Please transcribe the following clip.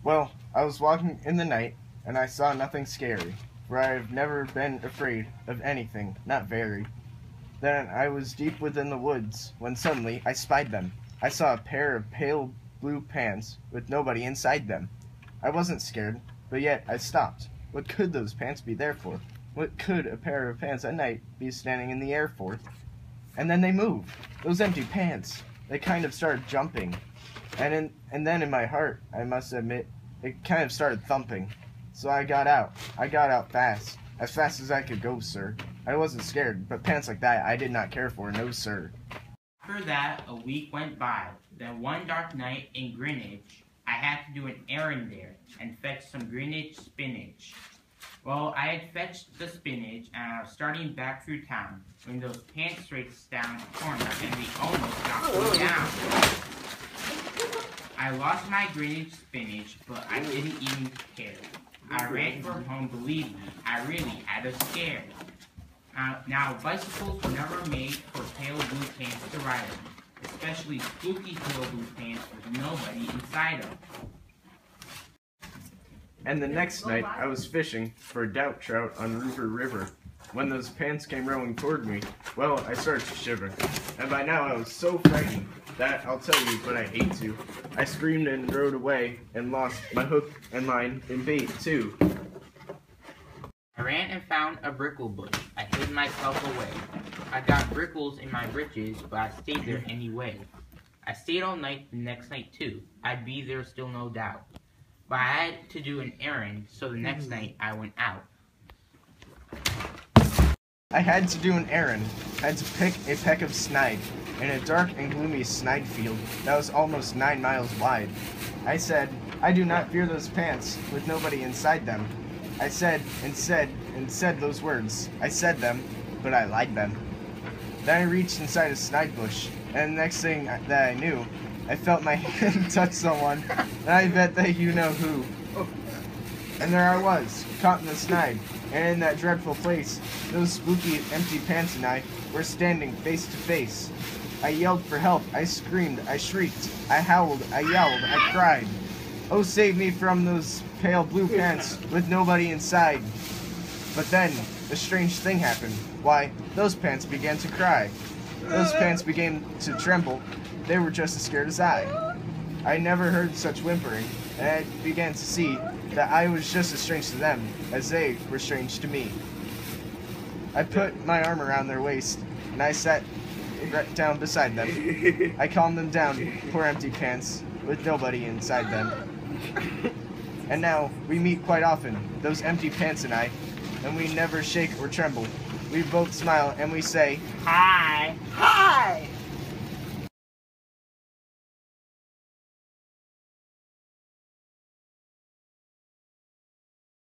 Well, I was walking in the night, and I saw nothing scary, for I have never been afraid of anything, not very. Then I was deep within the woods, when suddenly I spied them. I saw a pair of pale blue pants, with nobody inside them. I wasn't scared, but yet I stopped. What could those pants be there for? What could a pair of pants at night be standing in the air for? And then they moved. Those empty pants. They kind of started jumping. And then in my heart, I must admit, it kind of started thumping. So I got out. I got out fast. As fast as I could go, sir. I wasn't scared, but pants like that I did not care for, no sir. After that, a week went by. Then one dark night in Greenwich, I had to do an errand there and fetch some Greenwich spinach. Well, I had fetched the spinach and I was starting back through town when those pants raced down the corner and we almost knocked me down. I lost my Greenwich spinach, but I didn't even care. I ran for home, believe me, I really had a scare. Now bicycles were never made for pale blue pants to ride on, especially spooky pale blue pants with nobody inside them. And the next night, I was fishing for a doubt trout on River River. When those pants came rowing toward me, well, I started to shiver. And by now I was so frightened that, I'll tell you, but I hate to, I screamed and rode away and lost my hook and line and bait, too. I ran and found a brickle bush. I hid myself away. I got brickles in my britches, but I stayed there anyway. I stayed all night the next night, too. I'd be there still, no doubt. But I had to do an errand, so the next night I went out. I had to do an errand. I had to pick a peck of snide in a dark and gloomy snide field that was almost 9 miles wide. I said, I do not fear those pants with nobody inside them. I said and said those words. I said them, but I lied them. Then I reached inside a snide bush, and the next thing that I knew, I felt my hand touch someone, and I bet that you know who. And there I was, caught in the snide, and in that dreadful place, those spooky empty pants and I were standing face to face. I yelled for help, I screamed, I shrieked, I howled, I yelled, I cried. Oh, save me from those pale blue pants with nobody inside. But then, a strange thing happened. Why, those pants began to cry. Those pants began to tremble. They were just as scared as I. I never heard such whimpering, and I began to see that I was just as strange to them as they were strange to me. I put my arm around their waist, and I sat right down beside them. I calmed them down, poor empty pants, with nobody inside them. And now, we meet quite often, those empty pants and I, and we never shake or tremble. We both smile and we say, Hi! Hi!